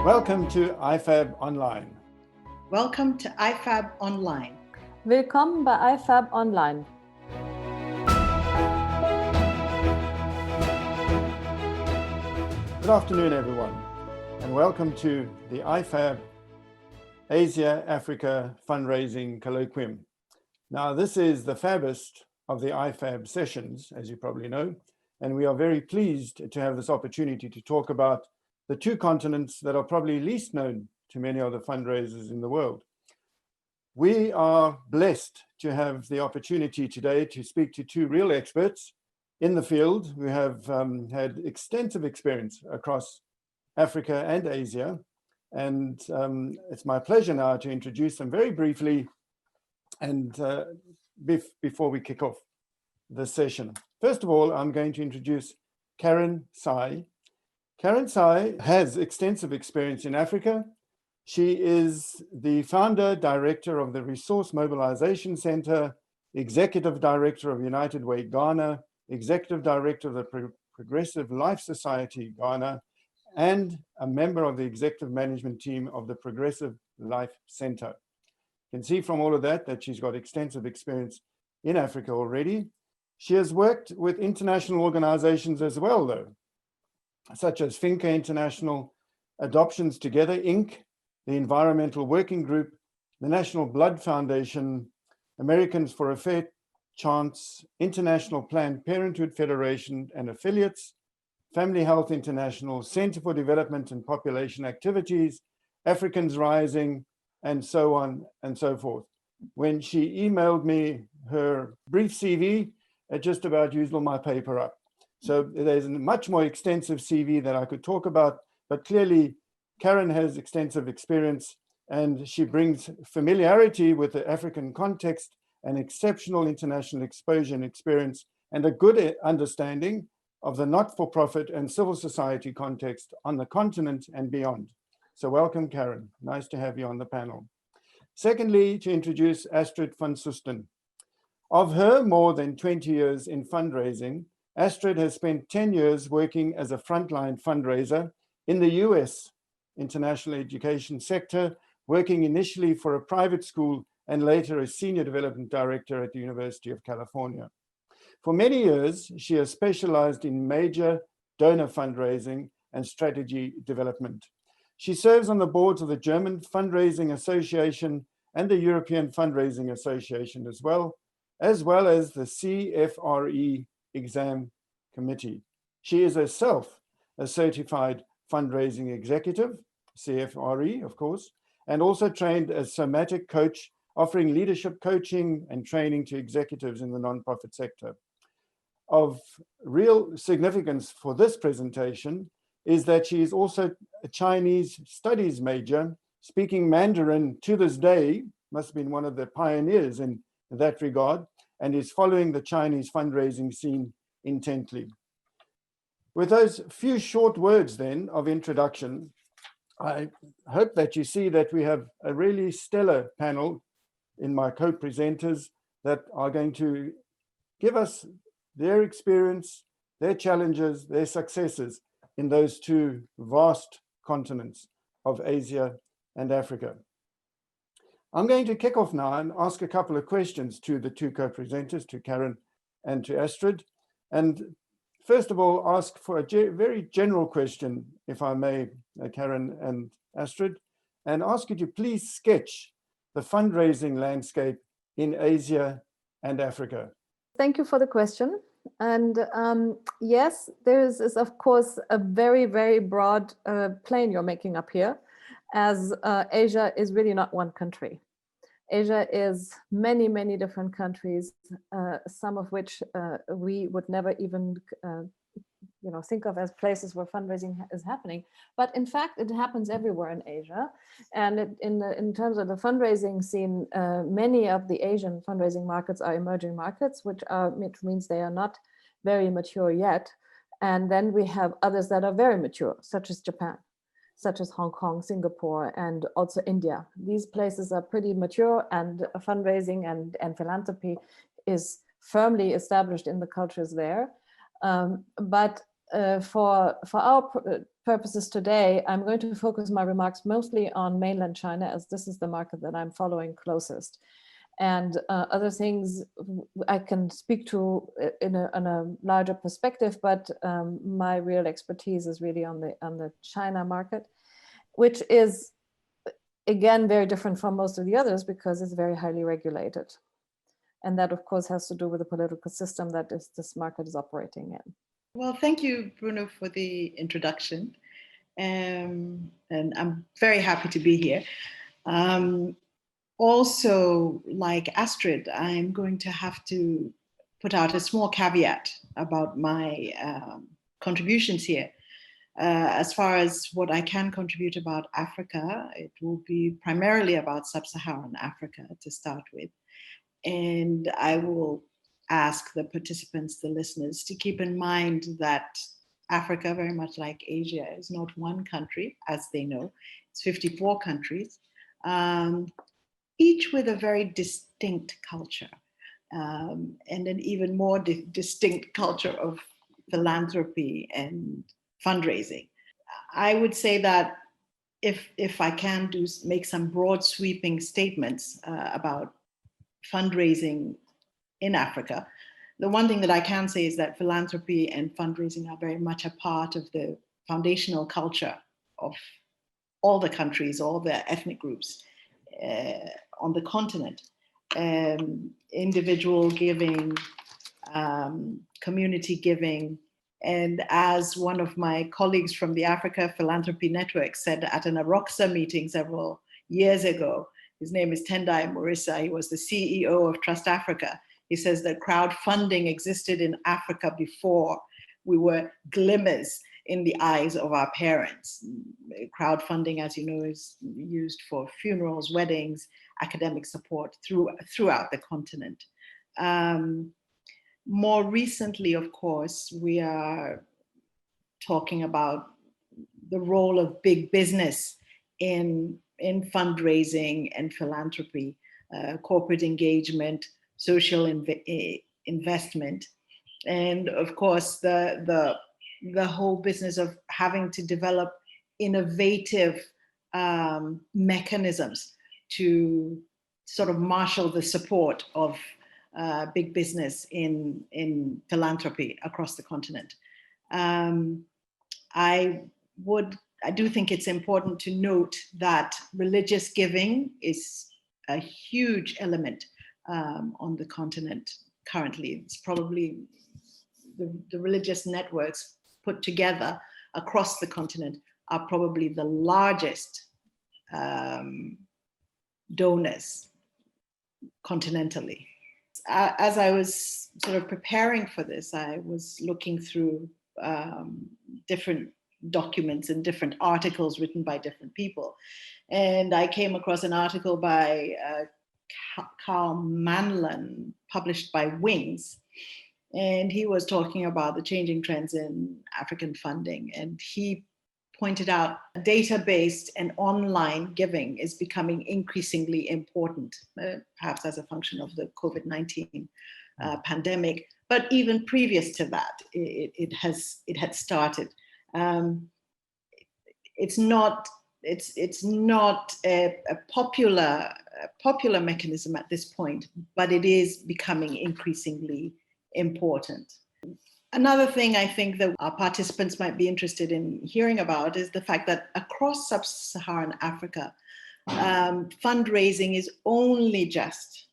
Welcome to IFAB Online. Welcome to IFAB Online. Willkommen bei IFAB Online. Good afternoon, everyone, and welcome to the IFAB Asia-Africa Fundraising Colloquium. Now, this is the fabbest of the IFAB sessions, as you probably know, and we are very pleased to have this opportunity to talk about the two continents that are probably least known to many other fundraisers in the world. We are blessed to have the opportunity today to speak to two real experts in the field who have had extensive experience across Africa and Asia. And it's my pleasure now to introduce them very briefly and before we kick off the session. First of all, I'm going to introduce Karen Tsai. Karen Tsai has extensive experience in Africa. She is the founder director of the Resource Mobilization Center, executive director of United Way Ghana, executive director of the Progressive Life Society Ghana, and a member of the executive management team of the Progressive Life Center. You can see from all of that she's got extensive experience in Africa already. She has worked with international organizations as well, though, such as Finca International, Adoptions Together, Inc., the Environmental Working Group, the National Blood Foundation, Americans for a Fair Chance, International Planned Parenthood Federation and affiliates, Family Health International, Center for Development and Population Activities, Africans Rising, and so on and so forth. When she emailed me her brief CV, it just about used all my paper up. So there's a much more extensive CV that I could talk about, but clearly Karen has extensive experience and she brings familiarity with the African context and exceptional international exposure and experience and a good understanding of the not-for-profit and civil society context on the continent and beyond. So welcome, Karen. Nice to have you on the panel. Secondly, to introduce Astrid van Soesten. Of her more than 20 years in fundraising, Astrid has spent 10 years working as a frontline fundraiser in the US international education sector, working initially for a private school and later as senior development director at the University of California. For many years, she has specialized in major donor fundraising and strategy development. She serves on the boards of the German Fundraising Association and the European Fundraising Association as well as the CFRE exam committee. She is herself a certified fundraising executive, CFRE, of course, and also trained as somatic coach, offering leadership coaching and training to executives in the nonprofit sector. Of real significance for this presentation is that she is also a Chinese studies major, speaking Mandarin to this day, must have been one of the pioneers in that regard, and is following the Chinese fundraising scene intently. With those few short words then of introduction, I hope that you see that we have a really stellar panel in my co-presenters that are going to give us their experience, their challenges, their successes in those two vast continents of Asia and Africa. I'm going to kick off now and ask a couple of questions to the two co-presenters, to Karen and to Astrid. And first of all, ask for a very general question, if I may, Karen and Astrid, and ask you to please sketch the fundraising landscape in Asia and Africa. Thank you for the question. And yes, there is of course a very, very broad plane you're making up here, as Asia is really not one country. Asia is many, many different countries, some of which we would never even think of as places where fundraising is happening. But in fact, it happens everywhere in Asia. And in terms of the fundraising scene, many of the Asian fundraising markets are emerging markets, which means they are not very mature yet. And then we have others that are very mature, such as Japan, such as Hong Kong, Singapore, and also India. These places are pretty mature, and fundraising and philanthropy is firmly established in the cultures there. But for our purposes today, I'm going to focus my remarks mostly on mainland China, as this is the market that I'm following closest. And other things I can speak to in a larger perspective, but my real expertise is really on the China market, which is, again, very different from most of the others because it's very highly regulated. And that, of course, has to do with the political system that this market is operating in. Well, thank you, Bruno, for the introduction. And I'm very happy to be here. Also, like Astrid, I'm going to have to put out a small caveat about my contributions here. As far as what I can contribute about Africa, it will be primarily about sub-Saharan Africa to start with. And I will ask the participants, the listeners, to keep in mind that Africa, very much like Asia, is not one country, as they know. It's 54 countries, each with a very distinct culture, and an even more distinct culture of philanthropy and fundraising. I would say that if I can make some broad sweeping statements about fundraising in Africa, the one thing that I can say is that philanthropy and fundraising are very much a part of the foundational culture of all the countries, all the ethnic groups on the continent. Individual giving, community giving, and as one of my colleagues from the Africa Philanthropy Network said at an Aroxa meeting several years ago, his name is Tendai Morissa, he was the CEO of Trust Africa. He says that crowdfunding existed in Africa before we were glimmers in the eyes of our parents. Crowdfunding, as you know, is used for funerals, weddings, academic support throughout the continent. More recently, of course, we are talking about the role of big business in fundraising and philanthropy, corporate engagement, social investment, and of course the whole business of having to develop innovative mechanisms to sort of marshal the support of big business in philanthropy across the continent. I do think it's important to note that religious giving is a huge element on the continent currently. It's probably the religious networks put together across the continent are probably the largest donors continentally. As I was sort of preparing for this, I was looking through different documents and different articles written by different people. And I came across an article by Carl Manlon, published by Wings. And he was talking about the changing trends in African funding. And he pointed out data-based and online giving is becoming increasingly important, perhaps as a function of the COVID-19 pandemic. But even previous to that, it had started. It's not a popular mechanism at this point, but it is becoming increasingly important. Another thing I think that our participants might be interested in hearing about is the fact that across sub-Saharan Africa, fundraising is only just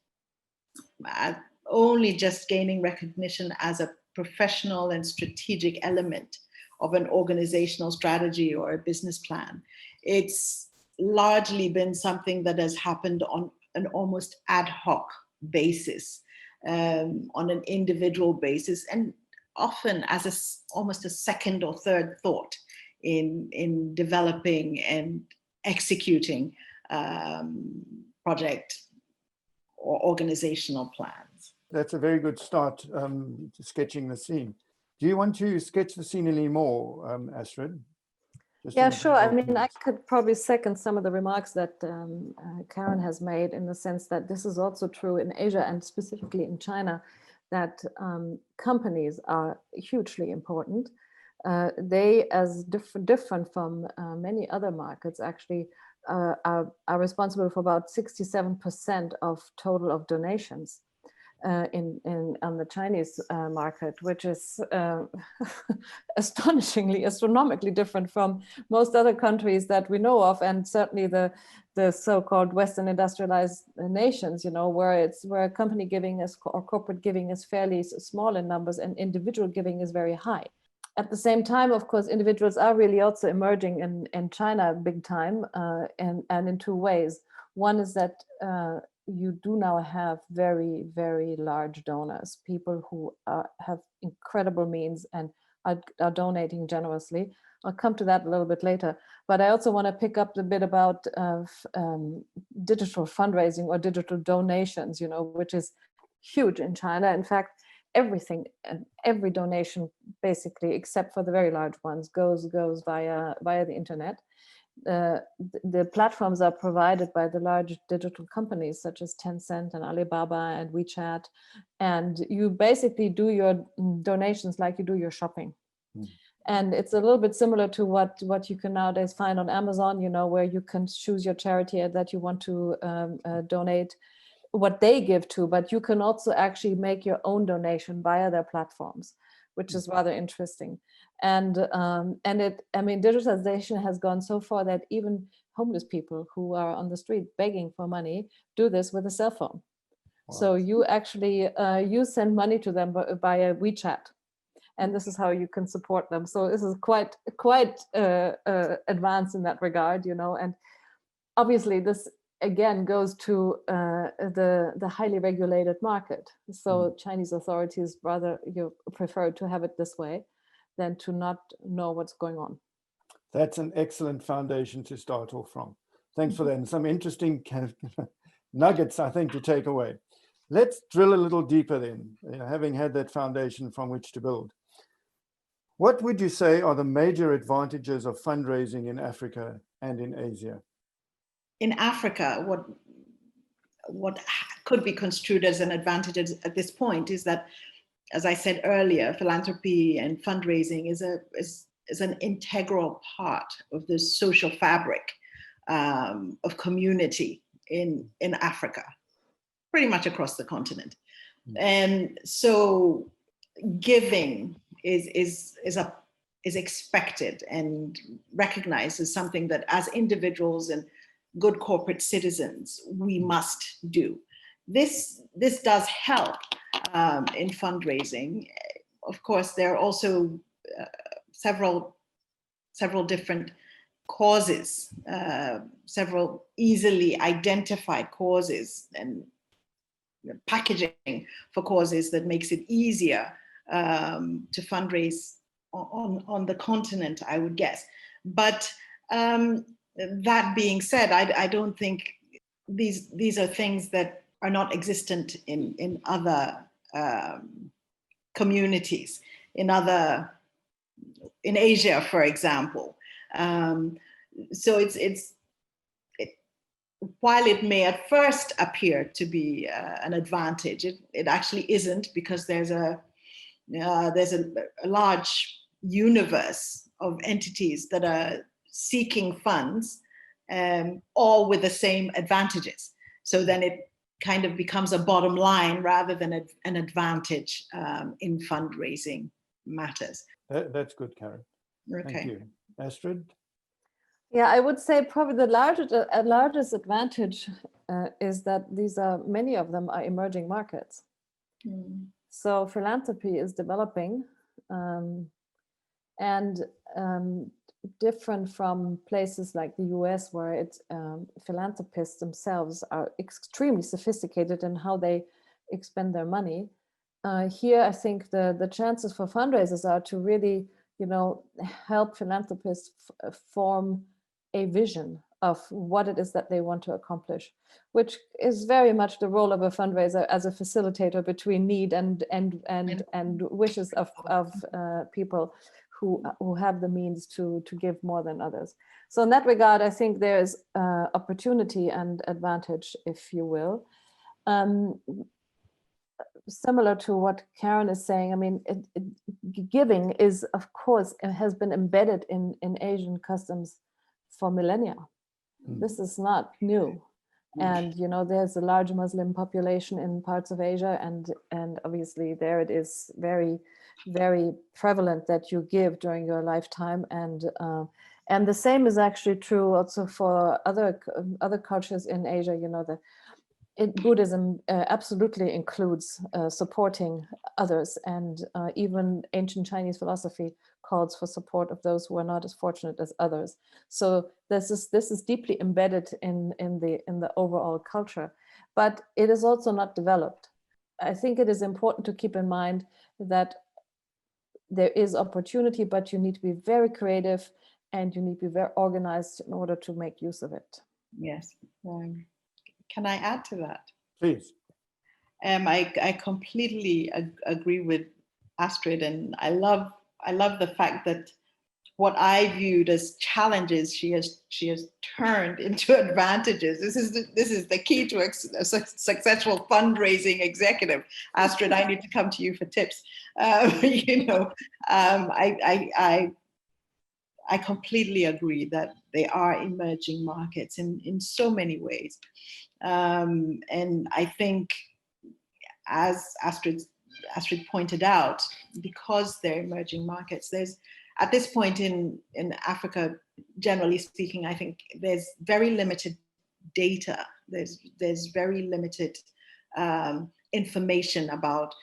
gaining recognition as a professional and strategic element of an organizational strategy or a business plan. It's largely been something that has happened on an almost ad hoc basis, on an individual basis, and often as almost a second or third thought in developing and executing project or organizational plans. That's a very good start to sketching the scene. Do you want to sketch the scene any more, Astrid? Yeah, sure. I mean, I could probably second some of the remarks that Karen has made, in the sense that this is also true in Asia and specifically in China, that companies are hugely important. they, as different from many other markets, actually are responsible for about 67% of total of donations on the Chinese market, which is astronomically different from most other countries that we know of, and certainly the so-called Western industrialized nations, you know, where company giving is or corporate giving is fairly small in numbers and individual giving is very high. At the same time, of course, individuals are really also emerging in China big time, and in two ways. One is that you do now have very, very large donors, people who have incredible means and are donating generously. I'll come to that a little bit later. But I also want to pick up a bit about digital fundraising or digital donations, you know, which is huge in China. In fact, everything and every donation, basically, except for the very large ones, goes via the internet. The platforms are provided by the large digital companies such as Tencent and Alibaba and WeChat, and you basically do your donations like you do your shopping. And it's a little bit similar to what you can nowadays find on Amazon, you know, where you can choose your charity that you want to donate, what they give to, but you can also actually make your own donation via their platforms, which is rather interesting. And digitalization has gone so far that even homeless people who are on the street begging for money do this with a cell phone. Wow. So you actually you send money to them via WeChat, and this is how you can support them. So this is quite advanced in that regard, you know. And obviously this again goes to the highly regulated market. So Chinese authorities rather prefer to have it this way than to not know what's going on. That's an excellent foundation to start off from. Thanks for that. And some interesting kind of nuggets, I think, to take away. Let's drill a little deeper then, having had that foundation from which to build. What would you say are the major advantages of fundraising in Africa and in Asia? In Africa, what could be construed as an advantage at this point is that, as I said earlier, philanthropy and fundraising is an integral part of the social fabric of community in Africa, pretty much across the continent. And so giving is expected and recognized as something that as individuals and good corporate citizens, we must do. This does help in fundraising. Of course, there are also several different causes, several easily identified causes and packaging for causes that makes it easier to fundraise on the continent, I would guess. But that being said, I don't think these are things that are not existent in other communities, in Asia, for example. So while it may at first appear to be an advantage, it actually isn't, because there's a large universe of entities that are seeking funds, all with the same advantages. So then it kind of becomes a bottom line rather than an advantage in fundraising matters. That's good, Karen. Okay. Thank you. Astrid? Yeah, I would say probably the largest advantage is that many of them are emerging markets. So philanthropy is developing, and different from places like the US, where philanthropists themselves are extremely sophisticated in how they expend their money. Here, I think the chances for fundraisers are to really, help philanthropists form a vision of what it is that they want to accomplish, which is very much the role of a fundraiser as a facilitator between need and wishes of people who have the means to give more than others. So in that regard, I think there's opportunity and advantage, if you will. Similar to what Karen is saying, I mean, giving is, of course, has been embedded in Asian customs for millennia. This is not new. And, you know, there's a large Muslim population in parts of Asia, and obviously there it is very, very prevalent that you give during your lifetime. And the same is actually true also for other cultures in Asia. You know, Buddhism absolutely includes supporting others, and even ancient Chinese philosophy calls for support of those who are not as fortunate as others. So this is deeply embedded in the overall culture, but it is also not developed. I think it is important to keep in mind that there is opportunity, but you need to be very creative and you need to be very organized in order to make use of it. Yes. Can I add to that? Please. I completely agree with Astrid, and I love the fact that what I viewed as challenges she has turned into advantages. This is the key to a successful fundraising executive. Astrid, I need to come to you for tips. I completely agree that they are emerging markets in so many ways. And I think, as Astrid pointed out, because they're emerging markets, there's, at this point in Africa, generally speaking, I think there's very limited data. There's very limited information about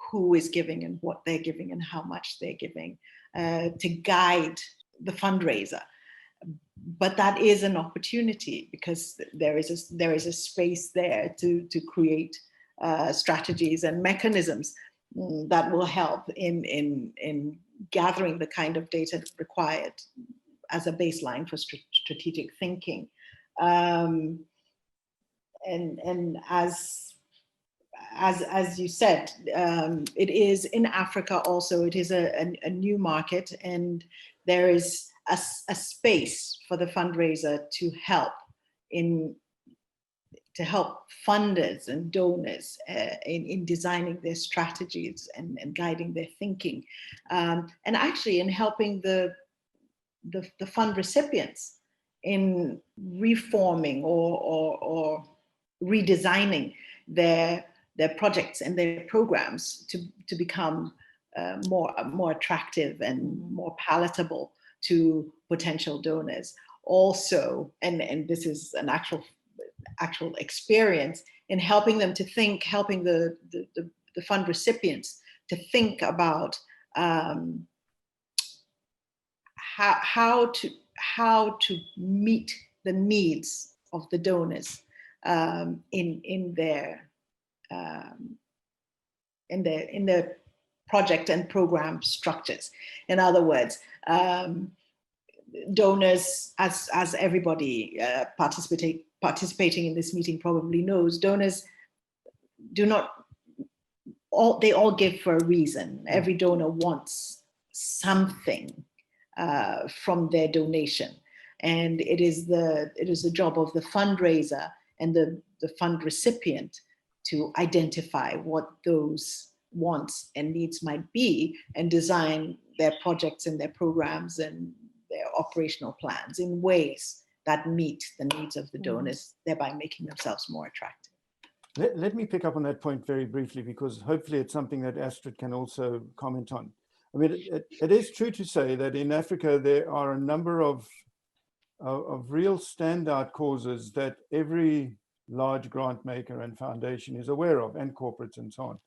who is giving and what they're giving and how much they're giving to guide the fundraiser. But that is an opportunity, because there is a space there to create strategies and mechanisms that will help in gathering the kind of data required as a baseline for strategic thinking. And as you said, it is in Africa also, it is a new market, and there is a space for the fundraiser to help funders and donors in designing their strategies and guiding their thinking, and actually in helping the fund recipients in reforming or redesigning their projects and their programs to become more attractive and more palatable to potential donors. Also, and this is an actual experience in helping them to think, helping the fund recipients to think about how to meet the needs of the donors in their project and program structures. In other words, donors, as everybody participating in this meeting probably knows, donors they all give for a reason. Every donor wants something from their donation, and it is the job of the fundraiser and the fund recipient to identify what those wants and needs might be and design their projects and their programs and their operational plans in ways that meet the needs of the donors, thereby making themselves more attractive. Let me pick up on that point very briefly, because hopefully it's something that Astrid can also comment on. I mean, it is true to say that in Africa, there are a number of real standout causes that every large grant maker and foundation is aware of, and corporates and so on.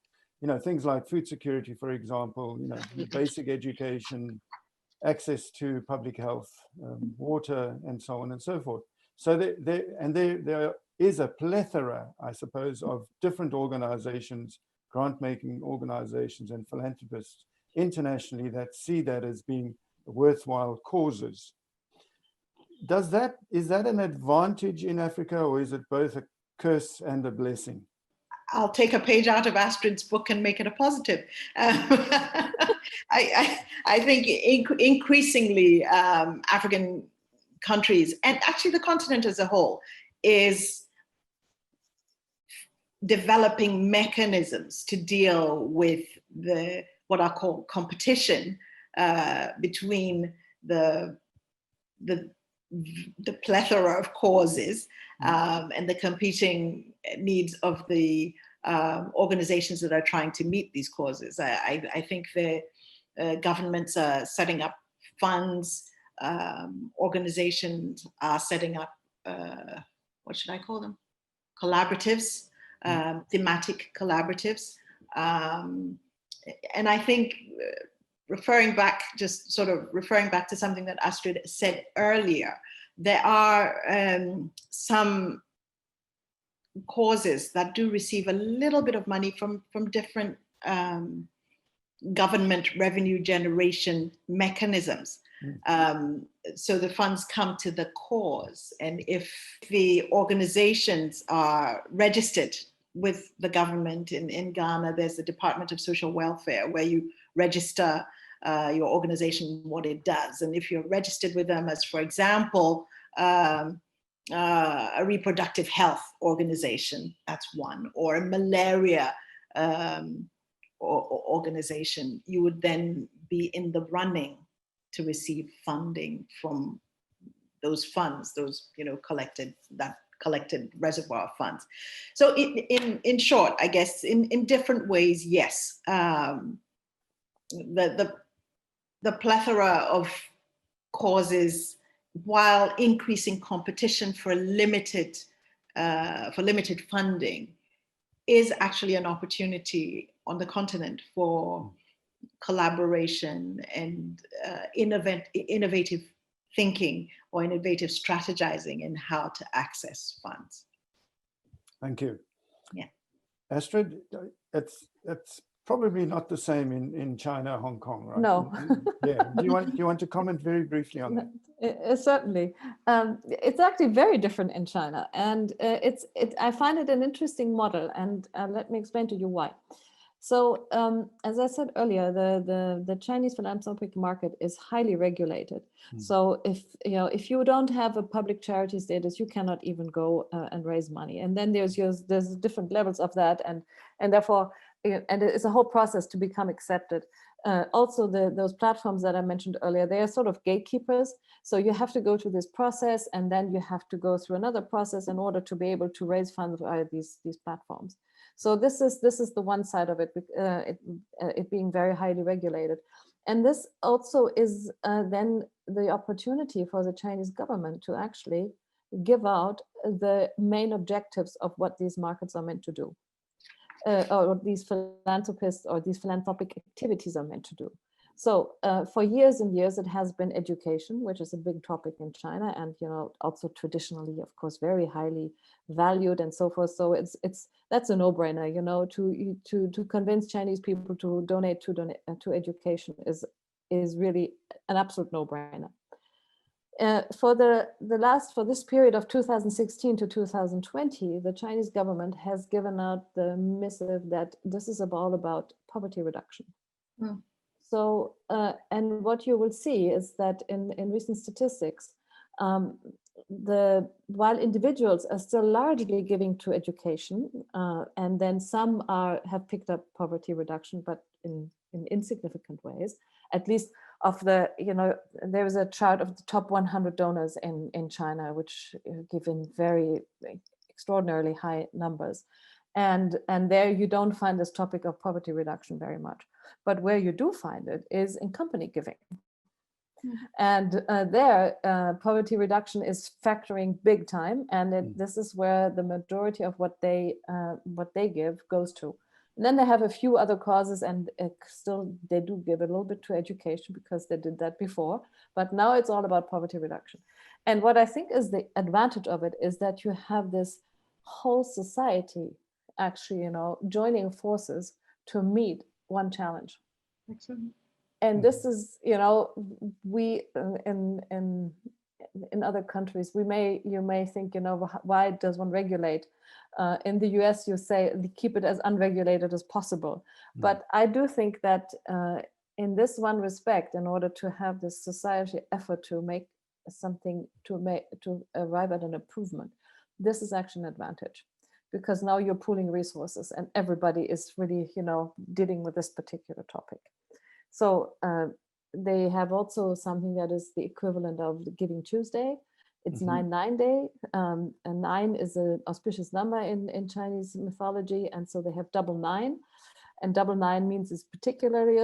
You know, things like food security, for example, you know, basic education, access to public health, water, and so on and so forth. So there is a plethora, I suppose, of different organizations, grant-making organizations and philanthropists internationally that see that as being worthwhile causes. Is that an advantage in Africa, or is it both a curse and a blessing? I'll take a page out of Astrid's book and make it a positive. I think increasingly African countries, and actually the continent as a whole, is developing mechanisms to deal with the what are called competition between the plethora of causes and the competing needs of the organizations that are trying to meet these causes. I think the governments are setting up funds, organizations are setting up, what should I call them? Collaboratives, thematic collaboratives. And I think referring back to something that Astrid said earlier, there are some causes that do receive a little bit of money from different government revenue generation mechanisms. So the funds come to the cause, and if the organizations are registered with the government in Ghana, there's the Department of Social Welfare where you register your organization, what it does. And if you're registered with them as, for example, a reproductive health organization, that's one, or a malaria organization, you would then be in the running to receive funding from those funds, those collected reservoir of funds. So in short, I guess in different ways, yes, the plethora of causes, while increasing competition for limited funding, is actually an opportunity on the continent for collaboration and innovative thinking or innovative strategizing in how to access funds. Thank you. Yeah. Astrid, it's probably not the same in China, Hong Kong, right? No. Yeah. Do you want to comment very briefly on that? Certainly. It's actually very different in China, and I find it an interesting model, and let me explain to you why. So, as I said earlier, the Chinese philanthropic market is highly regulated. So if you don't have a public charity status, you cannot even go and raise money. And then there's different levels of that, and therefore, and it's a whole process to become accepted. Also, those platforms that I mentioned earlier, they are sort of gatekeepers. So you have to go through this process, and then you have to go through another process in order to be able to raise funds via these platforms. So this is the one side of it, it being very highly regulated. And this also is then the opportunity for the Chinese government to actually give out the main objectives of what these markets are meant to do, or what these philanthropists or these philanthropic activities are meant to do. So for years and years, it has been education, which is a big topic in China, and also traditionally, of course, very highly valued and so forth. So that's a no-brainer. To convince Chinese people to donate to education is really an absolute no-brainer. For this period of 2016 to 2020, the Chinese government has given out the missive that this is all about poverty reduction. So, and what you will see is that in recent statistics, while individuals are still largely giving to education, and then some have picked up poverty reduction, but in insignificant ways, at least there is a chart of the top 100 donors in China, which give in very extraordinarily high numbers. And there you don't find this topic of poverty reduction very much. But where you do find it is in company giving. And there, poverty reduction is factoring big time. And this is where the majority of what they give goes to. And then they have a few other causes, and still they do give a little bit to education because they did that before. But now it's all about poverty reduction. And what I think is the advantage of it is that you have this whole society actually, joining forces to meet one challenge. Excellent. And this is, we in other countries, you may think, why does one regulate? In the US, you say keep it as unregulated as possible. But I do think that in this one respect, in order to have this society effort to make something, to arrive at an improvement, this is actually an advantage. Because now you're pooling resources and everybody is really, dealing with this particular topic. So they have also something that is the equivalent of the Giving Tuesday. It's 9-9 day. And 9 is an auspicious number in Chinese mythology. And so they have double 9. And double 9 means it's particularly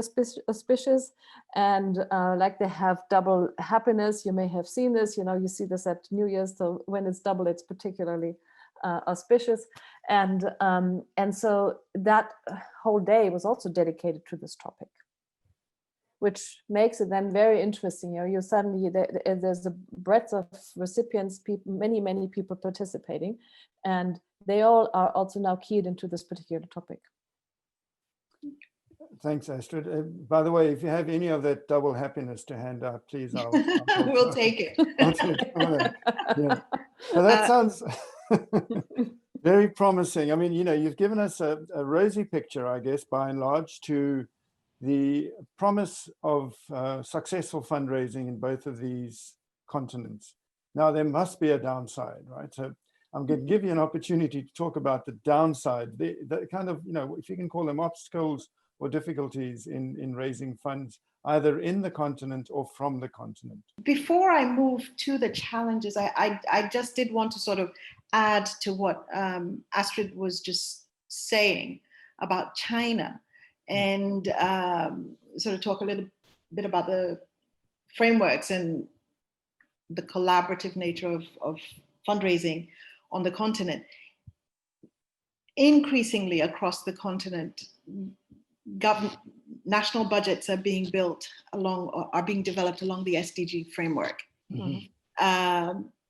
auspicious. And like they have double happiness, you may have seen this, you see this at New Year's. So when it's double, it's particularly auspicious. And so that whole day was also dedicated to this topic, which makes it then very interesting. You suddenly, there's a breadth of recipients, people, many people participating, and they all are also now keyed into this particular topic. Thanks, Astrid. By the way, if you have any of that double happiness to hand out, please, We'll take it. I'll take it. Yeah. Now that sounds very promising. I mean, you've given us a rosy picture, I guess, by and large, to the promise of successful fundraising in both of these continents. Now, there must be a downside, right? So I'm going to give you an opportunity to talk about the downside, the kind of, if you can call them obstacles or difficulties in raising funds, either in the continent or from the continent. Before I move to the challenges, I just did want to sort of add to what Astrid was just saying about China, and sort of talk a little bit about the frameworks and the collaborative nature of fundraising on the continent. Increasingly across the continent, national budgets are being built along, or are being developed along the SDG framework.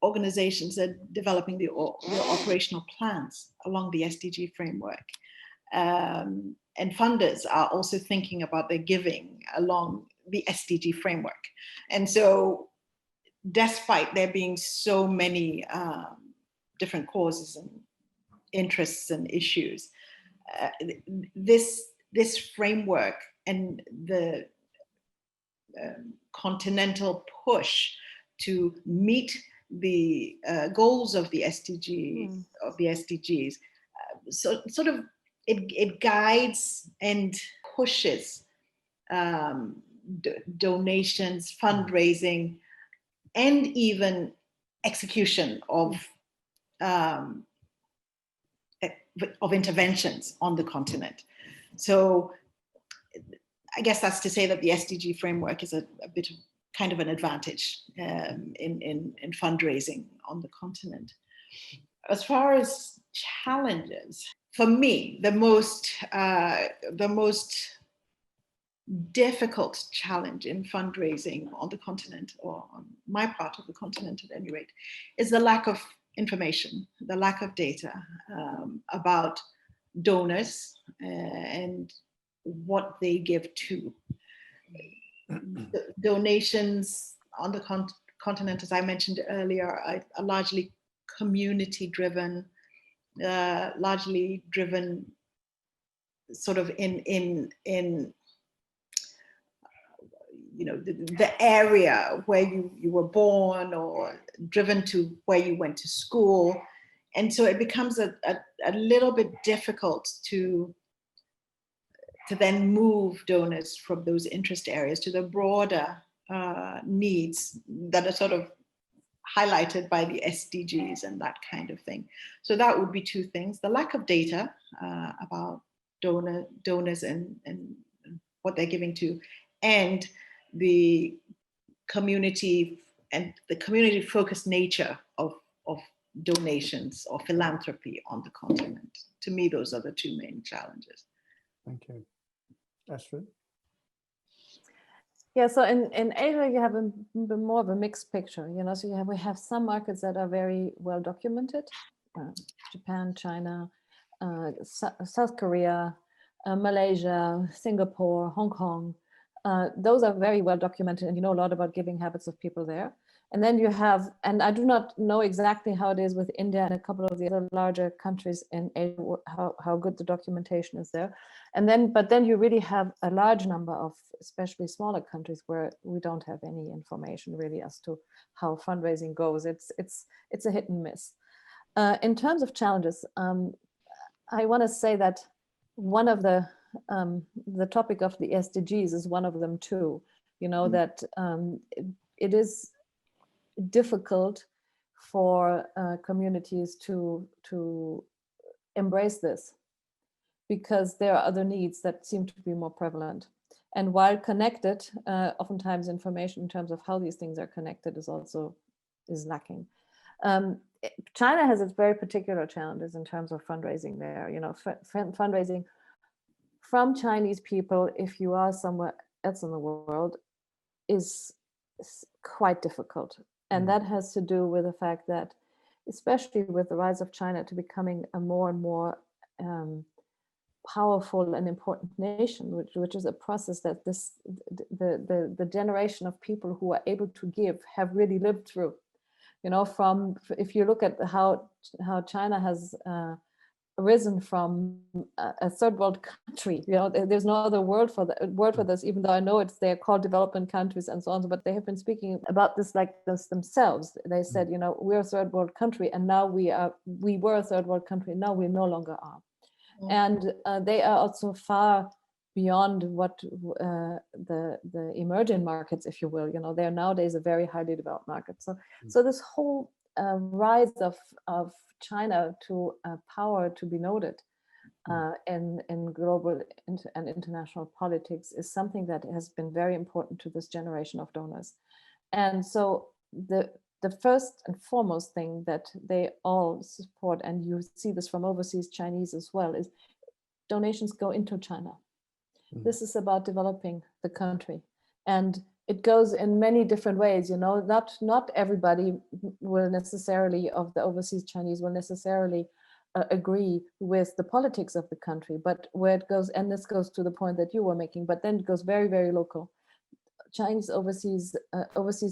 Organizations are developing the operational plans along the SDG framework. And funders are also thinking about their giving along the SDG framework. And so despite there being so many different causes and interests and issues, this framework and the continental push to meet the goals of the SDGs, so sort of it guides and pushes donations, fundraising, and even execution of interventions on the continent. So I guess that's to say that the SDG framework is a bit of kind of an advantage in fundraising on the continent. As far as challenges, for me, the most difficult challenge in fundraising on the continent, or on my part of the continent at any rate, is the lack of information, the lack of data about donors and what they give to. The donations on the continent, as I mentioned earlier, are largely community-driven, largely driven sort of in the area where you were born, or driven to where you went to school. And so it becomes a little bit difficult to then move donors from those interest areas to the broader needs that are sort of highlighted by the SDGs and that kind of thing. So that would be two things: the lack of data about donors and what they're giving to, and the community and the community-focused nature of donations or philanthropy on the continent. To me, those are the two main challenges. Thank you. Astrid? Yeah, so in Asia, you have more of a mixed picture, so we have some markets that are very well documented, Japan, China, South Korea, Malaysia, Singapore, Hong Kong. Those are very well documented, and you know a lot about giving habits of people there. And then you have, and I do not know exactly how it is with India and a couple of the other larger countries in Asia, how good the documentation is there. But then you really have a large number of, especially smaller countries, where we don't have any information really as to how fundraising goes. It's a hit and miss. In terms of challenges, I want to say that one of the the topic of the SDGs is one of them too. You know, that it is difficult for communities to embrace this, because there are other needs that seem to be more prevalent. And while connected, oftentimes information in terms of how these things are connected is lacking. China has its very particular challenges in terms of fundraising there. You know, fundraising from Chinese people, if you are somewhere else in the world, is quite difficult. And that has to do with the fact that, especially with the rise of China to becoming a more and more powerful and important nation, which is a process that the generation of people who are able to give have really lived through. You know, if you look at how China has arisen from a third world country, you know, there's no other word for this, even though I know they're called developing countries and so on, but they have been speaking about this like this themselves. They said, you know, we're a third world country, and now we were a third world country, now we no longer are. And they are also far beyond what the emerging markets, if you will, you know, they're nowadays a very highly developed market. So this whole rise of China to power to be noted in global and international politics is something that has been very important to this generation of donors. And so the first and foremost thing that they all support, and you see this from overseas Chinese as well, is donations go into China. This is about developing the country, and it goes in many different ways. You know, not everybody will necessarily, of the overseas Chinese, will necessarily agree with the politics of the country, but where it goes, and this goes to the point that you were making, but then it goes very, very local. Chinese overseas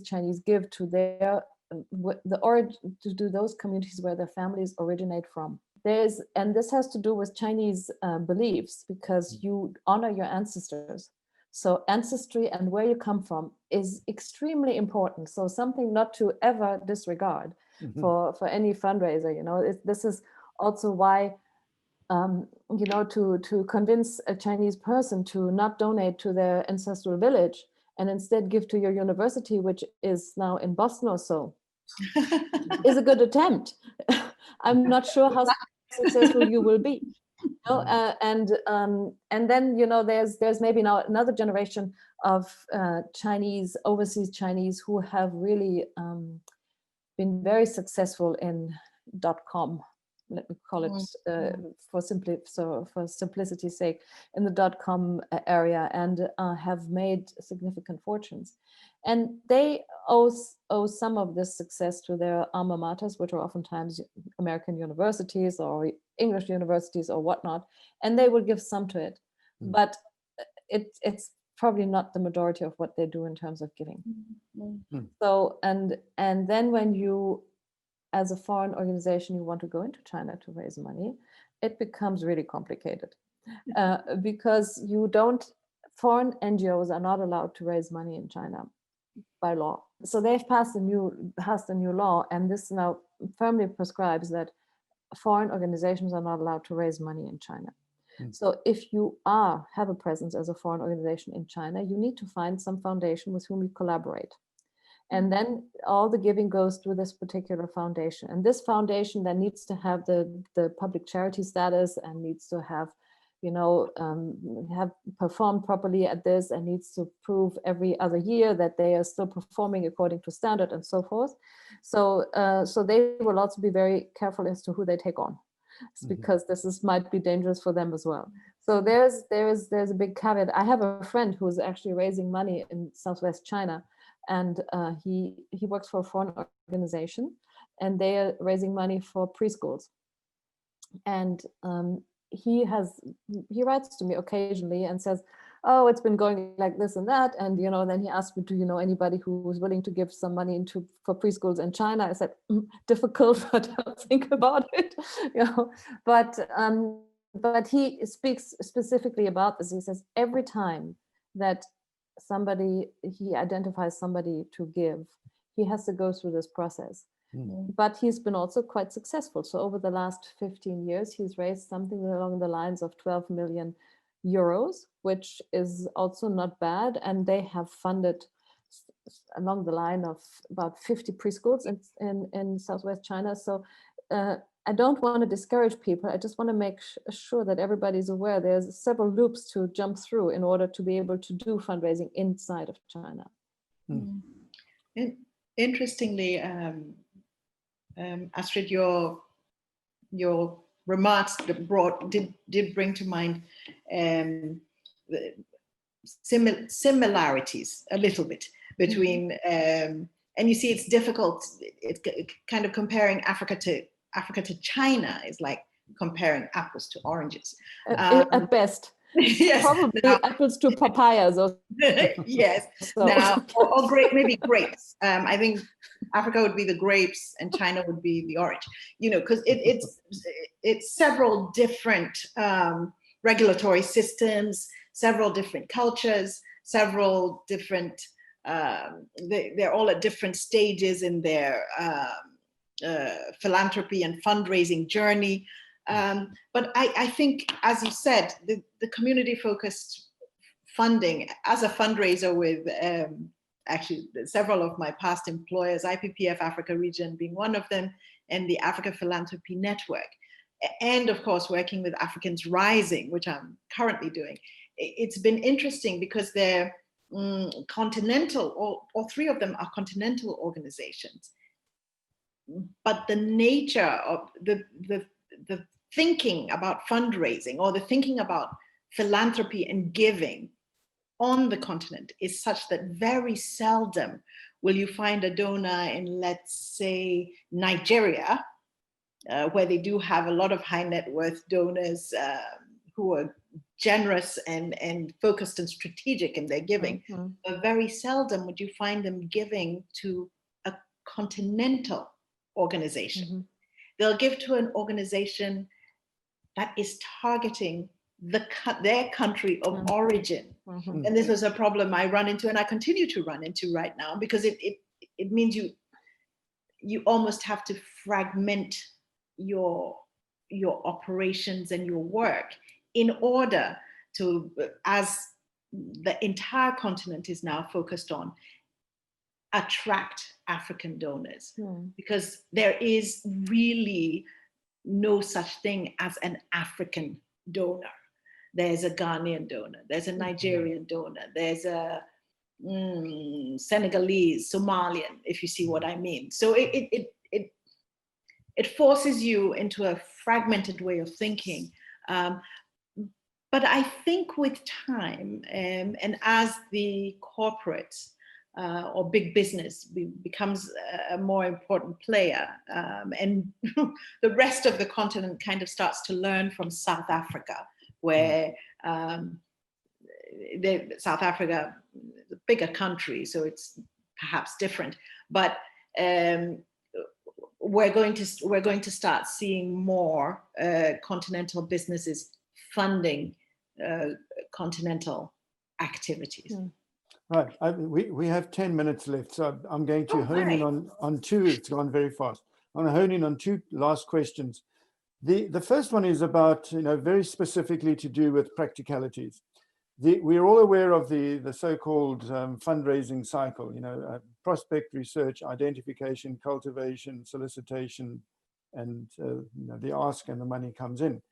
Chinese give to their to those communities where their families originate from. And this has to do with Chinese beliefs, because you honor your ancestors. So ancestry and where you come from is extremely important. So something not to ever disregard for any fundraiser. You know, this is also why, you know, to convince a Chinese person to not donate to their ancestral village and instead give to your university, which is now in Boston or so, is a good attempt. I'm not sure how successful you will be. You know, and then, you know, there's maybe now another generation of overseas Chinese who have really been very successful in .com. Let me call it for simplicity's sake, in the .com area, and have made significant fortunes. And they owe some of this success to their alma maters, which are oftentimes American universities or English universities or whatnot, and they will give some to it. But it's probably not the majority of what they do in terms of giving. So, and then when you, as a foreign organization, you want to go into China to raise money, it becomes really complicated because foreign NGOs are not allowed to raise money in China by law. So they've passed a new law, and this now firmly prescribes that foreign organizations are not allowed to raise money in China. So if you have a presence as a foreign organization in China, you need to find some foundation with whom you collaborate. And then all the giving goes to this particular foundation. And this foundation then needs to have the public charity status, and needs to have, you know, have performed properly at this, and needs to prove every other year that they are still performing according to standard and so forth. So they will also be very careful as to who they take on, because this might be dangerous for them as well. So there's a big caveat. I have a friend who's actually raising money in Southwest China, and he works for a foreign organization, and they are raising money for preschools. And he writes to me occasionally and says, oh, it's been going like this and that. And, you know, then he asked me, do you know anybody who is willing to give some money for preschools in China? I said, difficult, but I'll think about it. You know, but he speaks specifically about this. He says every time that he identifies somebody to give, he has to go through this process. But he's been also quite successful. So over the last 15 years, he's raised something along the lines of 12 million euros, which is also not bad. And they have funded along the line of about 50 preschools in Southwest China. So I don't want to discourage people. I just want to make sure that everybody's aware there's several loops to jump through in order to be able to do fundraising inside of China. Interestingly, Astrid, your remarks did bring to mind the similarities a little bit between, and you see it's difficult. It's kind of comparing Africa to China is like comparing apples to oranges. At best. Yes. Probably apples to papayas. Or yes. so. Now, or maybe grapes. I think Africa would be the grapes and China would be the orange. You know, because it's several different regulatory systems, several different cultures, several different. They're all at different stages in their philanthropy and fundraising journey. But I think, as you said, the community-focused funding, as a fundraiser with actually several of my past employers, IPPF Africa region being one of them, and the Africa Philanthropy Network, and of course working with Africans Rising, which I'm currently doing. It's been interesting because they're continental, all three of them are continental organizations. But the nature of the thinking about fundraising or the thinking about philanthropy and giving on the continent is such that very seldom will you find a donor in, let's say, Nigeria, where they do have a lot of high net worth donors who are generous and focused and strategic in their giving. But very seldom would you find them giving to a continental organization. They'll give to an organization that is targeting their country of origin. And this was a problem I run into and I continue to run into right now, because it means you almost have to fragment your operations and your work in order to, as the entire continent is now focused on, attract African donors, because there is really no such thing as an African donor. There's a Ghanaian donor, there's a Nigerian donor, there's a Senegalese, Somalian, if you see what I mean. So it forces you into a fragmented way of thinking. But I think with time, and as the corporate or big business becomes a more important player, and the rest of the continent kind of starts to learn from South Africa, where South Africa is a bigger country, so it's perhaps different. But we're going to start seeing more continental businesses funding continental activities. Right. We have 10 minutes left, so I'm going to hone in on two. It's gone very fast. I'm going to hone in on two last questions. The first one is about, very specifically to do with practicalities. We're all aware of the so-called fundraising cycle, prospect, research, identification, cultivation, solicitation, and the ask and the money comes in.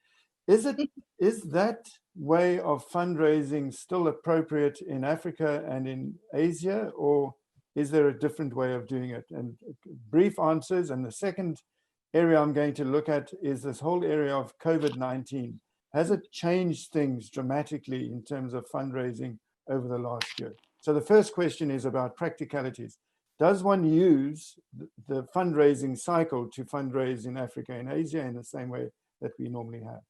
Is that way of fundraising still appropriate in Africa and in Asia, or is there a different way of doing it? And brief answers. And the second area I'm going to look at is this whole area of COVID-19. Has it changed things dramatically in terms of fundraising over the last year? So the first question is about practicalities. Does one use the fundraising cycle to fundraise in Africa and Asia in the same way that we normally have?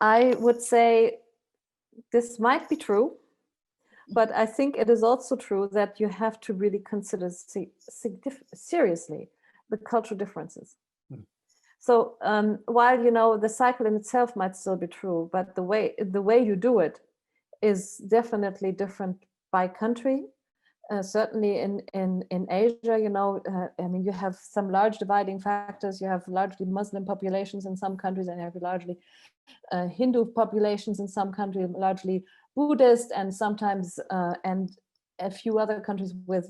I would say this might be true, but I think it is also true that you have to really consider seriously the cultural differences. So while the cycle in itself might still be true, but the way you do it is definitely different by country, certainly in Asia, you know, I mean, you have some large dividing factors. You have largely Muslim populations in some countries, and you have largely Hindu populations in some countries, largely Buddhist, and sometimes and a few other countries with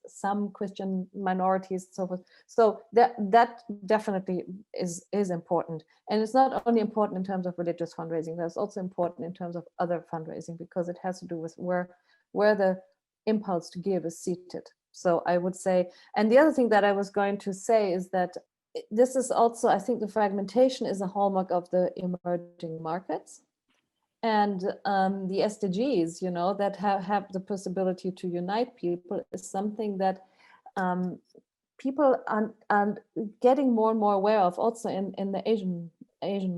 some Christian minorities, and so forth. So that definitely is important, and it's not only important in terms of religious fundraising. That's also important in terms of other fundraising, because it has to do with where the impulse to give is seated. So I would say, and the other thing that I was going to say is that this is also, I think the fragmentation is a hallmark of the emerging markets. And the SDGs, you know, that have the possibility to unite people is something that people are getting more and more aware of, also in the Asian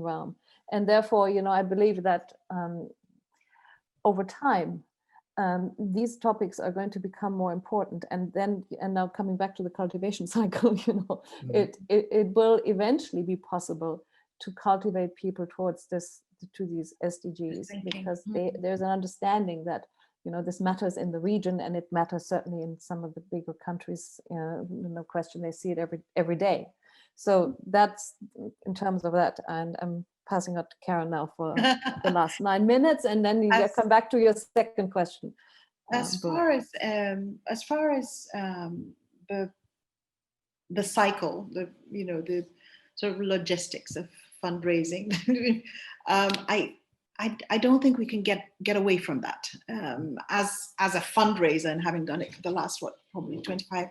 realm. And therefore, you know, I believe that over time, these topics are going to become more important. And now coming back to the cultivation cycle, you know, it will eventually be possible to cultivate people towards these SDGs, because there's an understanding that, you know, this matters in the region, and it matters certainly in some of the bigger countries. No question, they see it every day. So that's in terms of that. And I'm passing out to Karen now for the last 9 minutes, and then you come back to your second question. As far as the cycle, the sort of logistics of fundraising, I don't think we can get away from that. As a fundraiser, and having done it for the last probably 25,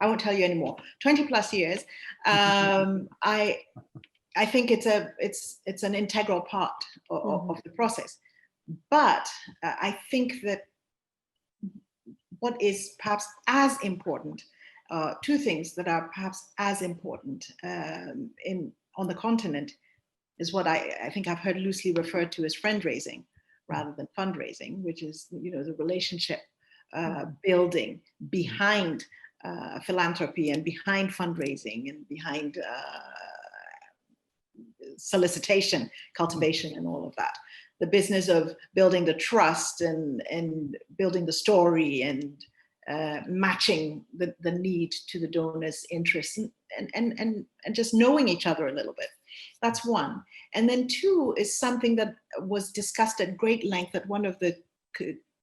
I won't tell you anymore, 20 plus years, I think it's an integral part of the process. But I think that what is perhaps as important, two things that are perhaps as important on the continent, is what I think I've heard loosely referred to as friendraising rather than fundraising, which is, you know, the relationship building behind philanthropy and behind fundraising and behind solicitation, cultivation, and all of that. The business of building the trust and building the story and matching the need to the donor's interests and just knowing each other a little bit. That's one. And then two is something that was discussed at great length at one of the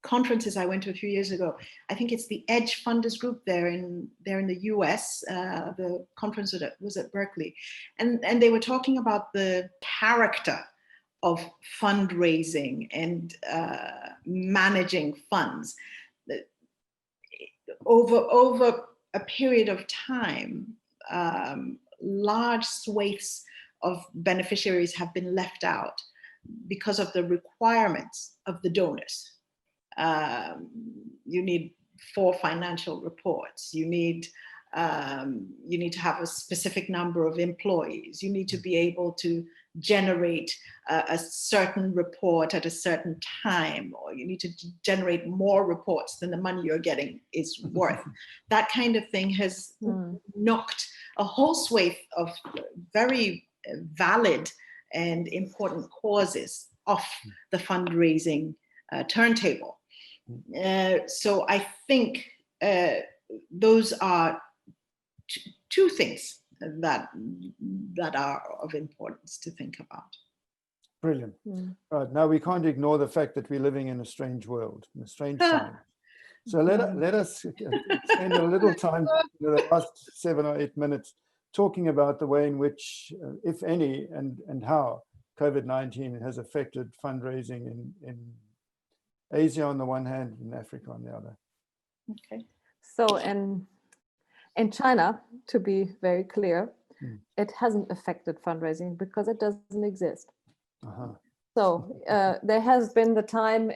conferences I went to a few years ago. I think it's the Edge Funders Group there in the US. The conference was at Berkeley. And they were talking about the character of fundraising and managing funds. Over a period of time, large swathes of beneficiaries have been left out because of the requirements of the donors. You need 4 financial reports. You need to have a specific number of employees. You need to be able to generate a certain report at a certain time, or you need to generate more reports than the money you're getting is worth. That kind of thing has knocked a whole swathe of very valid and important causes off the fundraising turntable. So I think those are two things that are of importance to think about. Brilliant. Right, now we can't ignore the fact that we're living in a strange world, in a strange time. So let us spend a little time in the last 7 or 8 minutes talking about the way in which, if any, and how COVID-19 has affected fundraising in Asia on the one hand and Africa on the other. Okay. So in China, to be very clear, it hasn't affected fundraising because it doesn't exist. So there has been the time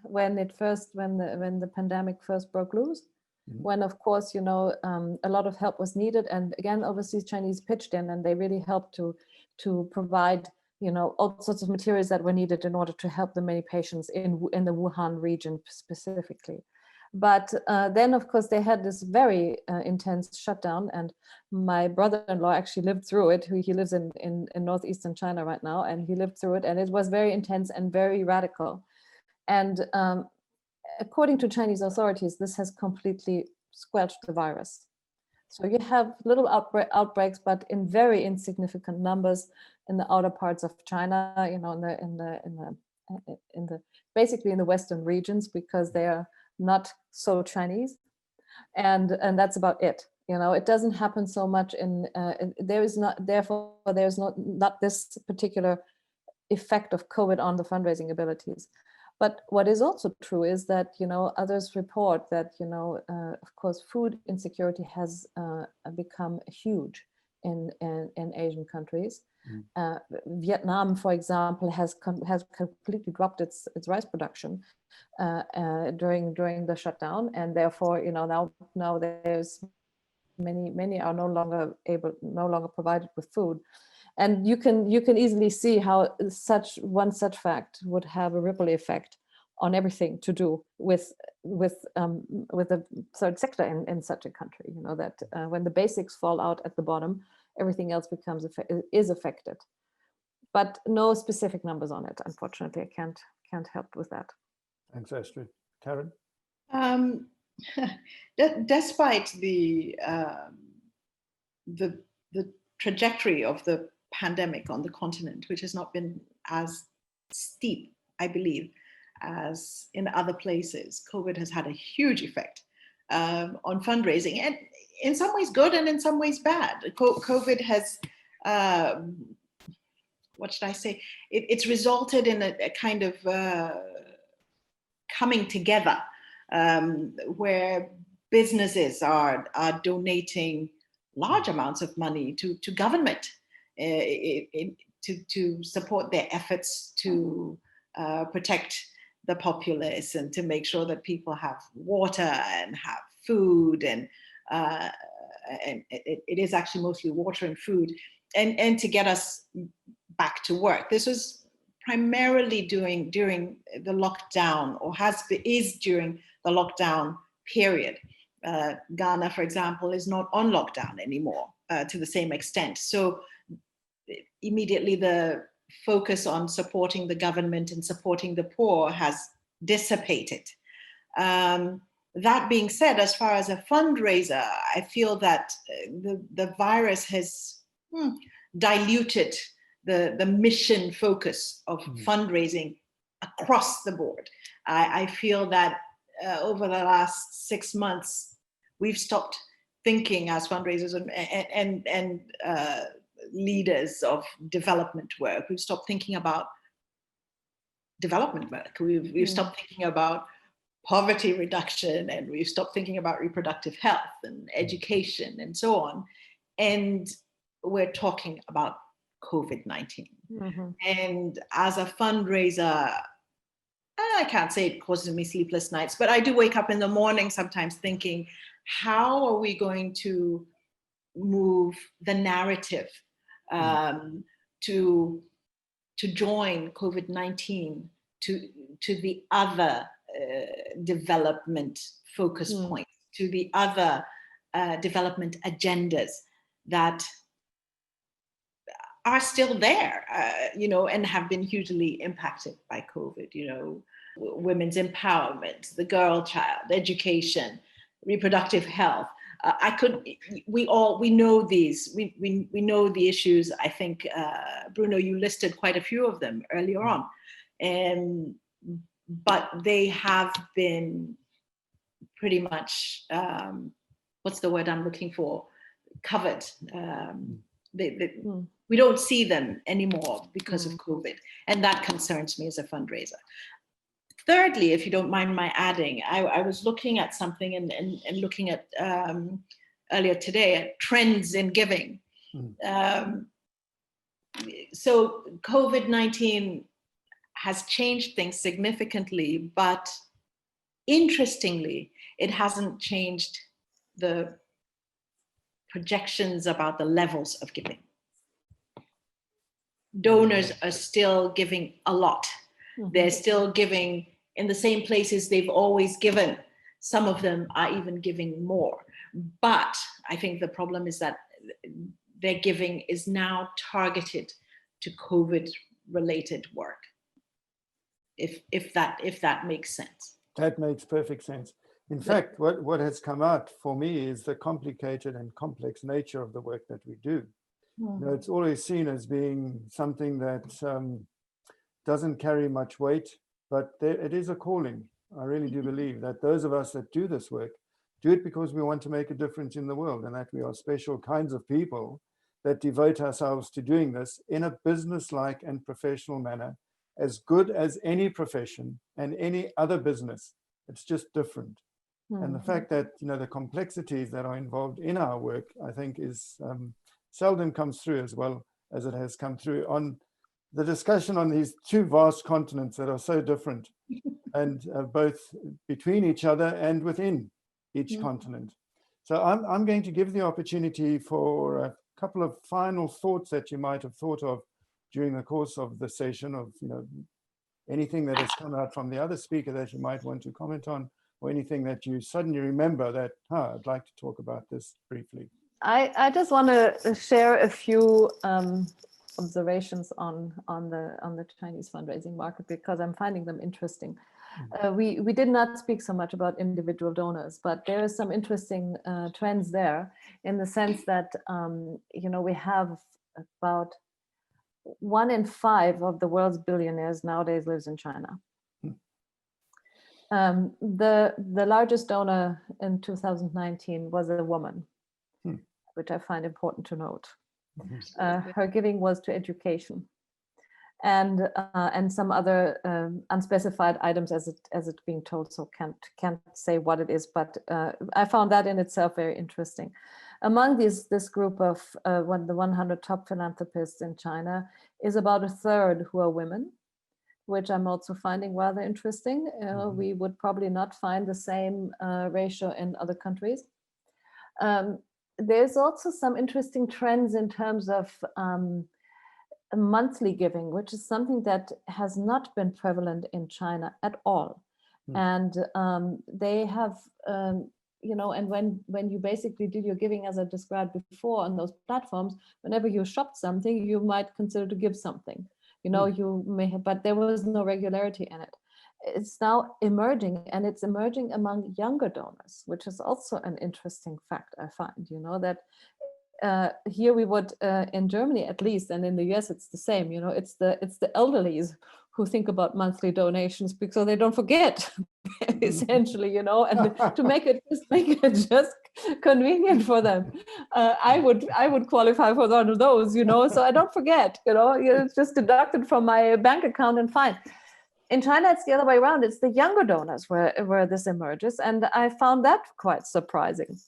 when the pandemic first broke loose, when of course, you know, a lot of help was needed, and again, overseas Chinese pitched in, and they really helped to provide, you know, all sorts of materials that were needed in order to help the many patients in the Wuhan region specifically. But then, of course, they had this very intense shutdown, and my brother-in-law actually lived through it. He lives in northeastern China right now, and he lived through it, and it was very intense and very radical. And according to Chinese authorities, this has completely squelched the virus. So you have little outbreaks, but in very insignificant numbers in the outer parts of China, basically in the Western regions, because they are not so Chinese, and that's about it. It doesn't happen so much there's not this particular effect of COVID on the fundraising abilities. But what is also true is that, others report that, of course, food insecurity has become huge in Asian countries. Vietnam, for example, has completely dropped its rice production during the shutdown, and therefore, now there's many are no longer provided with food. And you can easily see how such fact would have a ripple effect on everything to do with the third sector in such a country. That when the basics fall out at the bottom, everything else is affected. But no specific numbers on it. Unfortunately, I can't help with that. Thanks, Astrid. Karen? Despite the trajectory of the pandemic on the continent, which has not been as steep, I believe, as in other places, COVID has had a huge effect on fundraising, and in some ways good and in some ways bad. COVID has, what should I say? It's resulted in a kind of coming together where businesses are donating large amounts of money to government to support their efforts to protect the populace and to make sure that people have water and have food, and it is actually mostly water and food, and to get us back to work. This was primarily during the lockdown, or is during the lockdown period. Ghana, for example, is not on lockdown anymore to the same extent. So immediately the focus on supporting the government and supporting the poor has dissipated. That being said, as far as a fundraiser, I feel that the virus has diluted the mission focus of fundraising across the board. I feel that over the last 6 months, we've stopped thinking as fundraisers and leaders of development work. We've stopped thinking about development work. We've stopped thinking about poverty reduction, and we've stopped thinking about reproductive health and education and so on. And we're talking about COVID-19. And as a fundraiser, I can't say it causes me sleepless nights, but I do wake up in the morning sometimes thinking, how are we going to move the narrative to join COVID-19 to the other development focus points, to the other development agendas that are still there, and have been hugely impacted by COVID, women's empowerment, the girl child, education, reproductive health. We know these, we know the issues. I think, Bruno, you listed quite a few of them earlier on. But they have been pretty much, what's the word I'm looking for? Covered. We don't see them anymore because of COVID. And that concerns me as a fundraiser. Thirdly, if you don't mind my adding, I was looking at something and looking at earlier today at trends in giving. So COVID-19 has changed things significantly, but interestingly, it hasn't changed the projections about the levels of giving. Donors are still giving a lot. They're still giving in the same places they've always given. Some of them are even giving more. But I think the problem is that their giving is now targeted to COVID-related work, if that makes sense. That makes perfect sense. In fact, what has come out for me is the complicated and complex nature of the work that we do. You know, it's always seen as being something that doesn't carry much weight, but it is a calling. I really do believe that those of us that do this work do it because we want to make a difference in the world, and that we are special kinds of people that devote ourselves to doing this in a business-like and professional manner, as good as any profession and any other business. It's just different. And the fact that, you know, the complexities that are involved in our work, I think is seldom comes through as well as it has come through on the discussion on these two vast continents that are so different, and both between each other and within each continent. So I'm going to give the opportunity for a couple of final thoughts that you might have thought of during the course of the session, of, you know, anything that has come out from the other speaker that you might want to comment on, or anything that you suddenly remember that, I'd like to talk about this briefly. I just want to share a few observations on the Chinese fundraising market, because I'm finding them interesting. We did not speak so much about individual donors, but there are some interesting trends there, in the sense that you know, we have about 1 in 5 of the world's billionaires nowadays lives in China. The largest donor in 2019 was a woman, which I find important to note. Her giving was to education, and some other unspecified items, as it's being told, so can't say what it is, but I found that in itself very interesting. Among this group of the 100 top philanthropists in China is about 1/3 who are women, which I'm also finding rather interesting. We would probably not find the same ratio in other countries. There's also some interesting trends in terms of monthly giving, which is something that has not been prevalent in China at all. And they have, you know, and when you basically did your giving, as I described before, on those platforms, whenever you shopped something, you might consider to give something. You know, you may have, but there was no regularity in it. It's now emerging, and it's emerging among younger donors, which is also an interesting fact, I find. You know, that here we would, in Germany at least, and in the US it's the same, you know, it's the elderlies who think about monthly donations, because they don't forget, essentially, you know, and to make it just convenient for them. I would qualify for one of those, you know, so I don't forget, you know, it's just deducted from my bank account and fine. In China, it's the other way around. It's the younger donors where this emerges, and I found that quite surprising.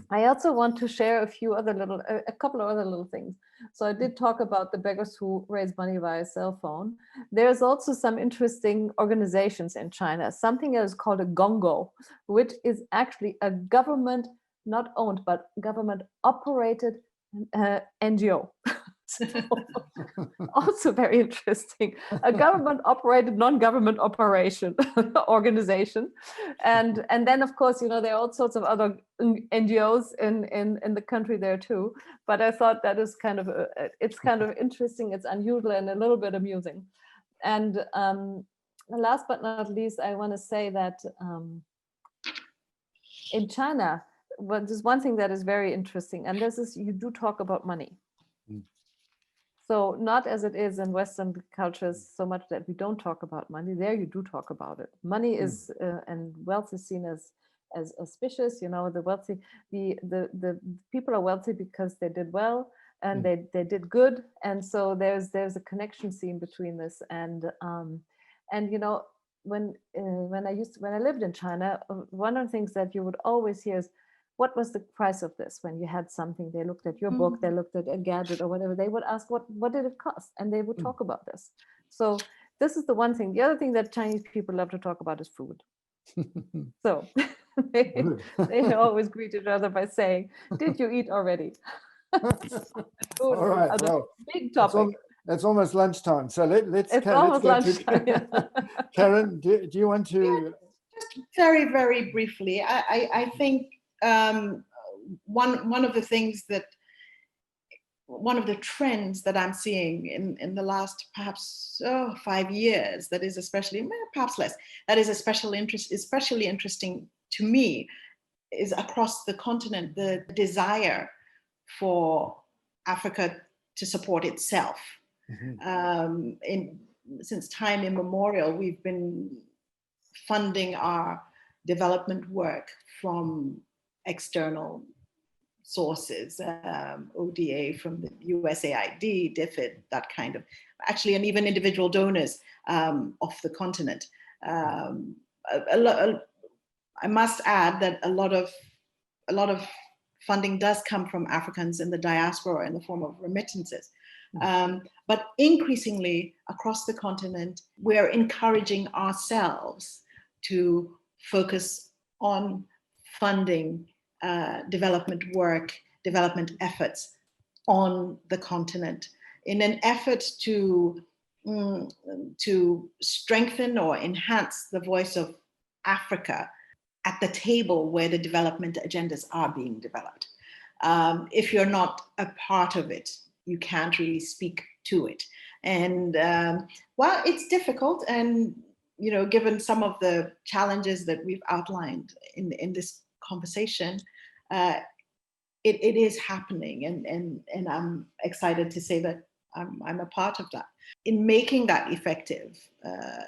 I also want to share a couple of other little things. So I did talk about the beggars who raise money via cell phone. There's also some interesting organizations in China, something that is called a gongo, which is actually a government, not owned, but government operated NGO. So, also very interesting. A government-operated, non-government operation organization, and then of course, you know, there are all sorts of other NGOs in the country there too. But I thought that is kind of it's kind of interesting. It's unusual and a little bit amusing. And last but not least, I want to say that in China, well, there's one thing that is very interesting, and this is, you do talk about money. So not as it is in Western cultures so much that we don't talk about money. There you do talk about it. Money is and wealth is seen as auspicious. You know, the wealthy, the people are wealthy because they did well and they did good, and so there's a connection seen between this. And you know, when I lived in China, one of the things that you would always hear is, what was the price of this? When you had something, they looked at your book, they looked at a gadget or whatever, they would ask, what did it cost? And they would talk about this. So this is the one thing. The other thing that Chinese people love to talk about is food. So they always greet each other by saying, did you eat already? Food, all right, well, big topic. It's almost lunchtime. So let's go to Karen, do you want to? Just very, very briefly, I think one of the things that one of the trends that I'm seeing in the last perhaps 5 years, that is especially, perhaps less, that is especially interesting to me, is across the continent, the desire for Africa to support itself. Since time immemorial, we've been funding our development work from external sources, ODA from the USAID, DFID, that kind of, actually, and even individual donors off the continent. I must add that a lot of funding does come from Africans in the diaspora in the form of remittances. But increasingly across the continent, we're encouraging ourselves to focus on funding development work, development efforts on the continent in an effort to strengthen or enhance the voice of Africa at the table where the development agendas are being developed. If you're not a part of it, you can't really speak to it. And well, it's difficult. And, given some of the challenges that we've outlined in this conversation, it is happening. And I'm excited to say that I'm a part of that. In making that effective,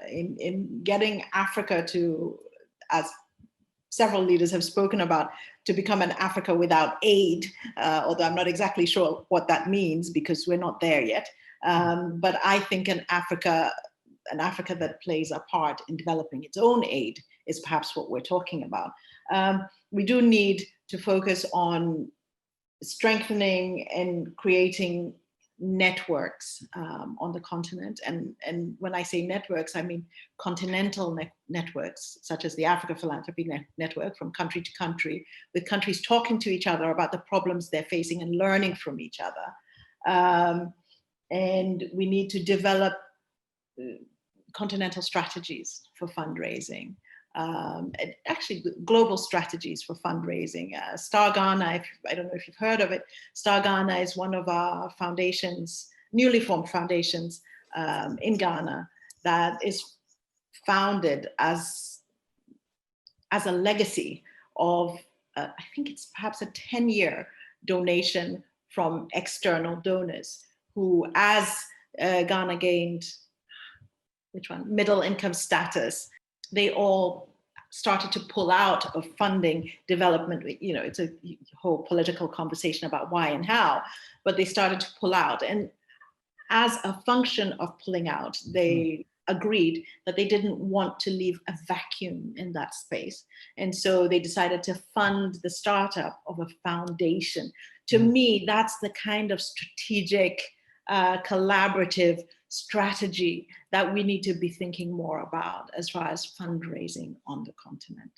in getting Africa to, as several leaders have spoken about, to become an Africa without aid, although I'm not exactly sure what that means because we're not there yet. But I think an Africa that plays a part in developing its own aid is perhaps what we're talking about. We do need to focus on strengthening and creating networks on the continent. And when I say networks, I mean continental networks, such as the Africa Philanthropy Network, from country to country, with countries talking to each other about the problems they're facing and learning from each other. And we need to develop continental strategies for fundraising. Actually, global strategies for fundraising. Star Ghana, I don't know if you've heard of it. Star Ghana is one of our foundations, newly formed foundations in Ghana, that is founded as a legacy of, I think it's perhaps a 10-year donation from external donors who, as Ghana gained, middle income status, they all started to pull out of funding development. It's a whole political conversation about why and how, but they started to pull out. And as a function of pulling out, they agreed that they didn't want to leave a vacuum in that space. And so they decided to fund the startup of a foundation. To me, that's the kind of strategic, collaborative strategy that we need to be thinking more about as far as fundraising on the continent.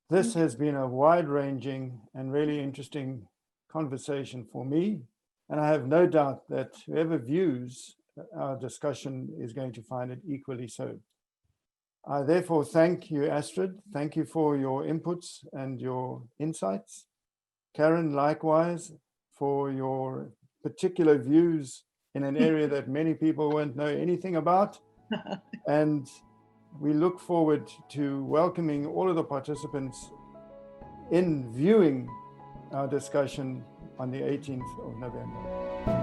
This has been a wide-ranging and really interesting conversation for me, and I have no doubt that whoever views our discussion is going to find it equally so. I therefore thank you, Astrid. Thank you for your inputs and your insights. Karen, likewise, for your particular views in an area that many people won't know anything about. And we look forward to welcoming all of the participants in viewing our discussion on the 18th of November.